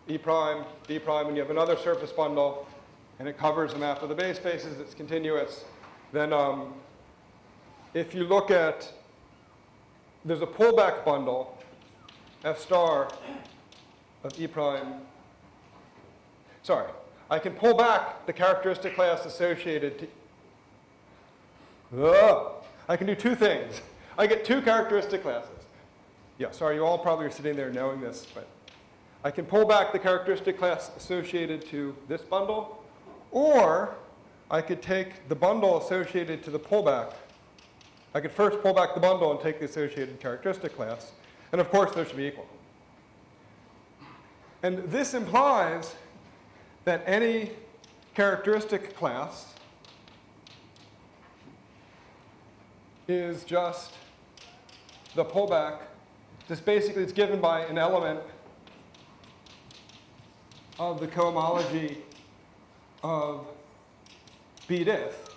E prime, D prime, and you have another surface bundle, and it covers a map of the base spaces, it's continuous, then if you look at, there's a pullback bundle, F star of E prime. Sorry, I can pull back the characteristic class associated to, I can do 2 things. I get 2 characteristic classes. Yeah, sorry, you all probably are sitting there knowing this, but I can pull back the characteristic class associated to this bundle, or I could take the bundle associated to the pullback. I could first pull back the bundle and take the associated characteristic class. And of course, those should be equal. And this implies that any characteristic class is just the pullback Just basically, it's given by an element of the cohomology of B diff.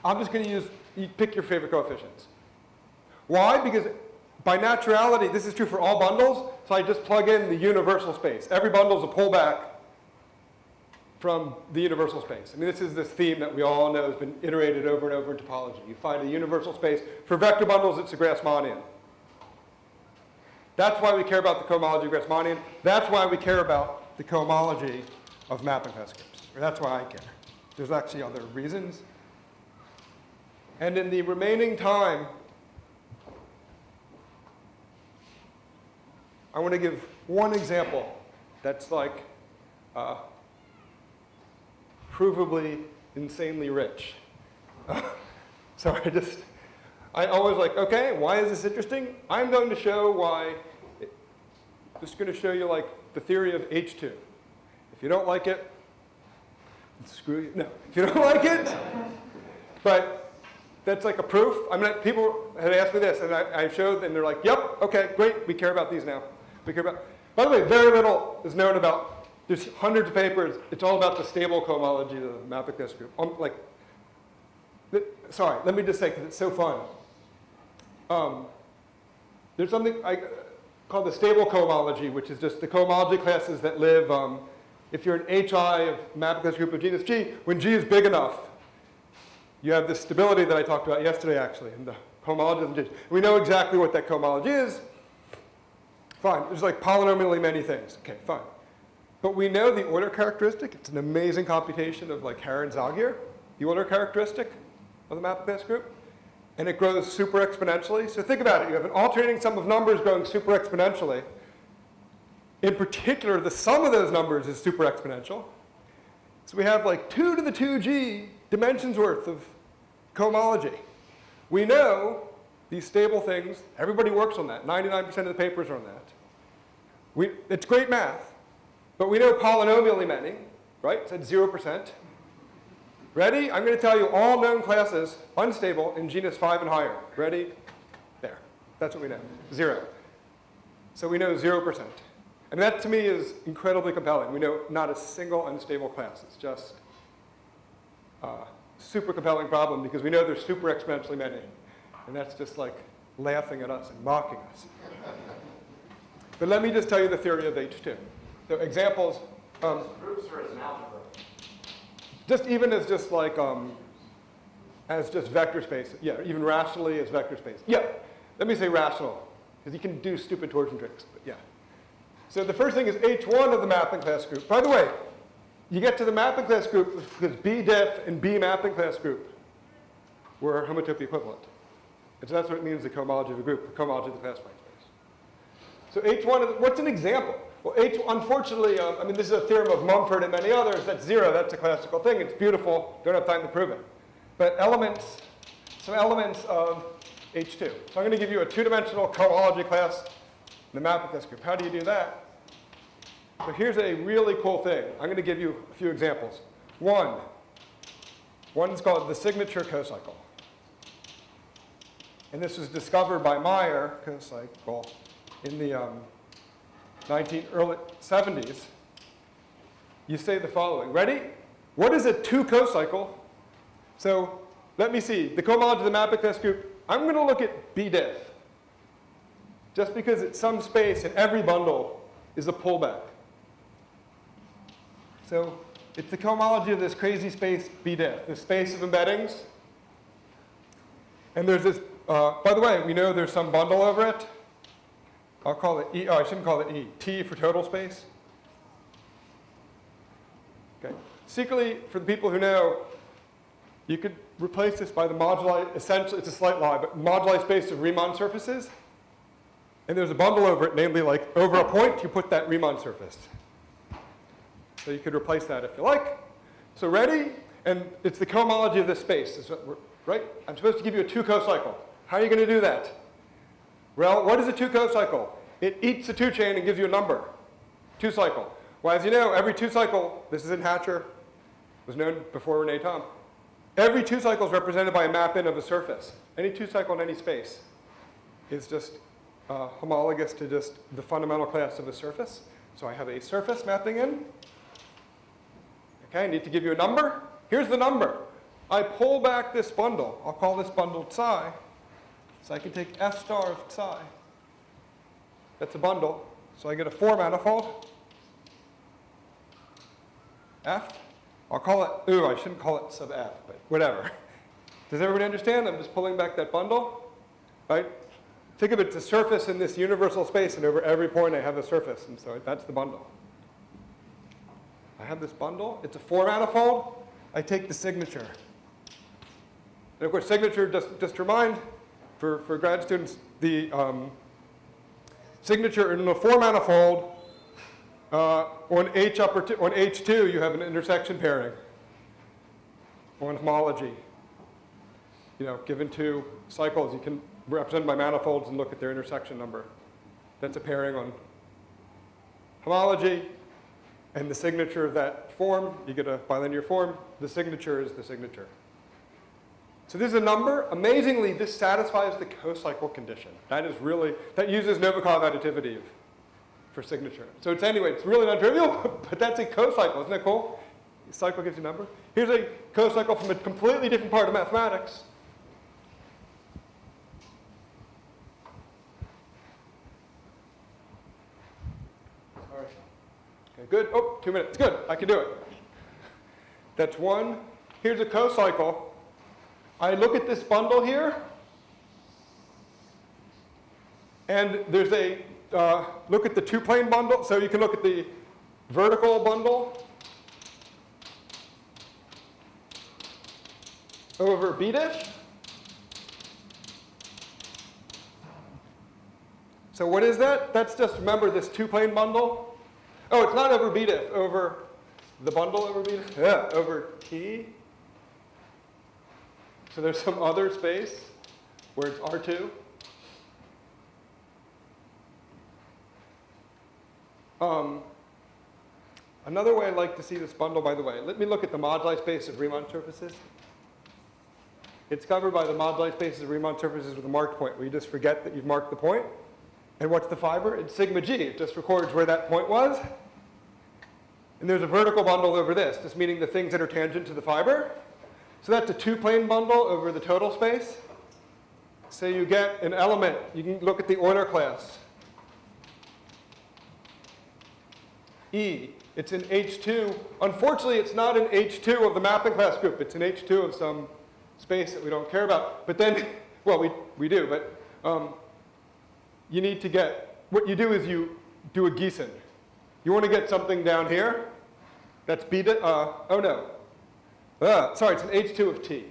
I'm just going to use, you pick your favorite coefficients. Why? Because by naturality, this is true for all bundles, so I just plug in the universal space. Every bundle is a pullback from the universal space. I mean, this is this theme that we all know has been iterated over and over in topology. You find a universal space. For vector bundles, it's a Grassmannian. That's why we care about the cohomology of Grassmannian. That's why we care about the cohomology of mapping class groups. Or that's why I care. There's actually other reasons. And in the remaining time, I want to give one example that's like provably insanely rich. So I always like, okay, why is this interesting? I'm going to show why, just going to show you like the theory of H2. If you don't like it, screw you. No, if you don't like it, but that's like a proof. I mean, people had asked me this, and I showed, and they're like, yep, okay, great, we care about these now. We care about, by the way, very little is known about, there's hundreds of papers, it's all about the stable cohomology of the mapping class group. Sorry, let me just say, because it's so fun. There's something called the stable cohomology, which is just the cohomology classes that live, if you're an HI of mapping class group of genus G, when G is big enough, you have this stability that I talked about yesterday, actually, in the cohomology of G. We know exactly what that cohomology is. Fine, there's like polynomially many things. Okay, fine. But we know the order characteristic. It's an amazing computation of like Heron-Zagier, the order characteristic of the mapping class group. And it grows super exponentially. So think about it. You have an alternating sum of numbers growing super exponentially. In particular, the sum of those numbers is super exponential. So we have like 2 to the 2g dimensions worth of cohomology. We know these stable things, everybody works on that. 99% of the papers are on that. It's great math, but we know polynomially many, right? It's at 0%. Ready? I'm going to tell you all known classes unstable in genus 5 and higher. Ready? There. That's what we know. 0. So we know 0%. And that to me is incredibly compelling. We know not a single unstable class. It's just a super compelling problem because we know there's super exponentially many. And that's just like laughing at us and mocking us. But let me just tell you the theory of H2. So examples. Groups or as an algebra? Just even as just like, as just vector space. Yeah, even rationally as vector space. Yeah, let me say rational, because you can do stupid torsion tricks, but yeah. So the first thing is H1 of the mapping class group. By the way, you get to the mapping class group because B diff and B mapping class group were homotopy equivalent. And so that's what it means, the cohomology of the group, the cohomology of the class blank space. So H1, what's an example? Well, unfortunately, I mean, this is a theorem of Mumford and many others. That's 0. That's a classical thing. It's beautiful. Don't have time to prove it. But some elements of H2. So I'm going to give you a 2-dimensional cohomology class in the mapping class group. How do you do that? So here's a really cool thing. I'm going to give you a few examples. One is called the signature cocycle. And this was discovered by Meyer, cocycle, in the early 70s. You say the following. Ready? What is a 2 cocycle? So let me see. The cohomology of the mapping class group, I'm going to look at B diff. Just because it's some space and every bundle is a pullback. So it's the cohomology of this crazy space B diff, this space of embeddings. And there's this, by the way, we know there's some bundle over it. I'll call it E, oh, I shouldn't call it E, T for total space. Okay. Secretly, for the people who know, you could replace this by the moduli, essentially, it's a slight lie, but moduli space of Riemann surfaces. And there's a bundle over it, namely like over a point, you put that Riemann surface. So you could replace that if you like. So ready? And it's the cohomology of this space, right? I'm supposed to give you a 2 cocycle. How are you going to do that? Well, what is a 2 cocycle? It eats the 2 chain and gives you a number. 2 cycle. Well, as you know, every 2 cycle, this is in Hatcher, was known before Rene Thom. Every 2 cycle is represented by a map-in of a surface. Any 2 cycle in any space is just homologous to just the fundamental class of a surface. So I have a surface mapping in. Okay, I need to give you a number. Here's the number. I pull back this bundle. I'll call this bundle psi. So I can take f star of psi. That's a bundle. So I get a 4 manifold. F. I'll call it, ooh, I shouldn't call it sub f, but whatever. Does everybody understand? I'm just pulling back that bundle, right? Think of it as a surface in this universal space, and over every point I have a surface, and so that's the bundle. I have this bundle. It's a 4 manifold. I take the signature. And of course, signature, just to remind, for grad students, the signature in a 4 manifold, on H2, you have an intersection pairing. On homology, given 2 cycles, you can represent by manifolds and look at their intersection number. That's a pairing on homology. And the signature of that form, you get a bilinear form. The signature is the signature. So this is a number. Amazingly, this satisfies the co-cycle condition. That uses Novikov additivity for signature. So it's really non-trivial, but that's a co-cycle. Isn't that cool? The cycle gives you a number. Here's a co-cycle from a completely different part of mathematics. Sorry. Okay, good. Oh, 2 minutes. Good. I can do it. That's 1. Here's a co-cycle. I look at this bundle here, and there's a look at the 2-plane bundle. So you can look at the vertical bundle over B diff. So what is that? That's just, remember, this 2-plane bundle. Oh, it's not over B diff, over the bundle over B diff. Yeah, over T. So there's some other space where it's R2. Another way I like to see this bundle, by the way, let me look at the moduli space of Riemann surfaces. It's covered by the moduli spaces of Riemann surfaces with a marked point, where you just forget that you've marked the point. And what's the fiber? It's sigma g. It just records where that point was. And there's a vertical bundle over this, just meaning the things that are tangent to the fiber. So that's a 2-plane bundle over the total space. So you get an element. You can look at the Euler class. E. It's in H2. Unfortunately, it's not in H2 of the mapping class group. It's in H2 of some space that we don't care about. But then, well, we do, but you need to get, what you do is you do a Gießen. You want to get something down here. That's B, oh no. Sorry, it's an H2 of T.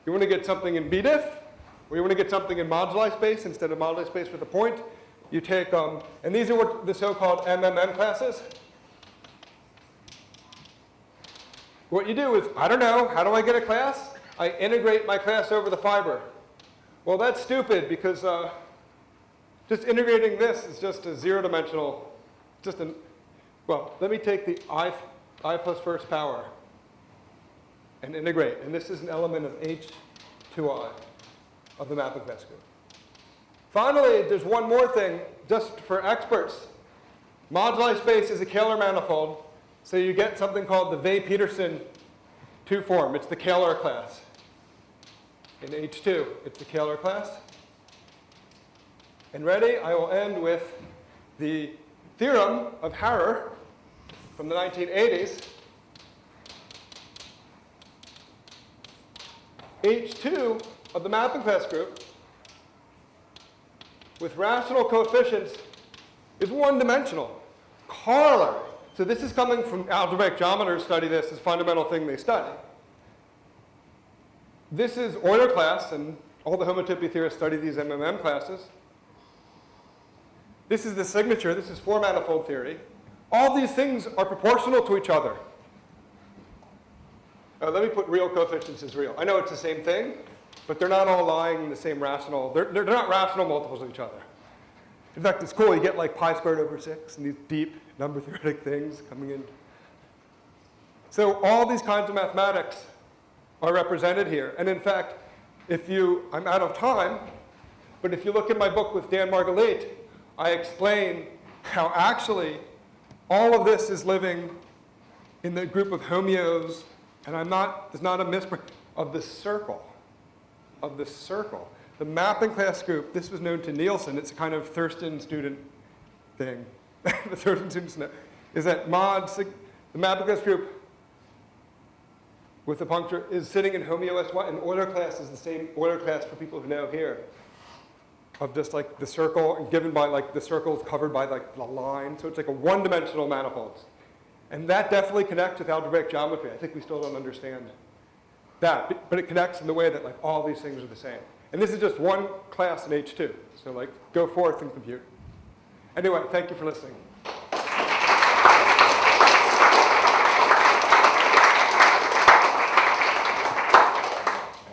You want to get something in B diff, or you want to get something in moduli space instead of moduli space with a point. You take, and these are what the so-called MMM classes. What you do is, I don't know, how do I get a class? I integrate my class over the fiber. Well, that's stupid, because just integrating this is just a 0-dimensional, well, let me take the I plus first power and integrate. And this is an element of H2I of the mapping class group. Finally, there's one more thing, just for experts. Moduli space is a Kähler manifold, so you get something called the Weil-Petersen 2 form. It's the Kähler class. In H2, it's the Kähler class. And ready? I will end with the theorem of Harrer from the 1980s. H2 of the mapping class group with rational coefficients is 1-dimensional. Corollary. So this is coming from algebraic geometers study this as a fundamental thing they study. This is Euler class, and all the homotopy theorists study these MMM classes. This is the signature. This is 4-manifold theory. All these things are proportional to each other. Let me put real coefficients as real. I know it's the same thing, but they're not all lying in the same rational. They're not rational multiples of each other. In fact, it's cool. You get like pi squared over 6 and these deep number theoretic things coming in. So all these kinds of mathematics are represented here. And in fact, I'm out of time, But if you look at my book with Dan Margalit, I explain how actually all of this is living in the group of homeos, and there's not a misprint of the circle, The mapping class group, this was known to Nielsen, it's a kind of Thurston student thing. The Thurston students know, is that the mapping class group with the puncture is sitting in homeo S1, and Euler class is the same Euler class for people who know here, of just like the circle, and given by like the circle is covered by like the line, so it's like a one-dimensional manifold. And that definitely connects with algebraic geometry. I think we still don't understand that, but it connects in the way that like all these things are the same. And this is just one class in H2, so like go forth and compute. Anyway, thank you for listening.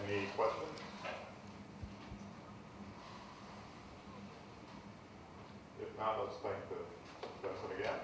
Any questions? If not, let's thank the Benson again.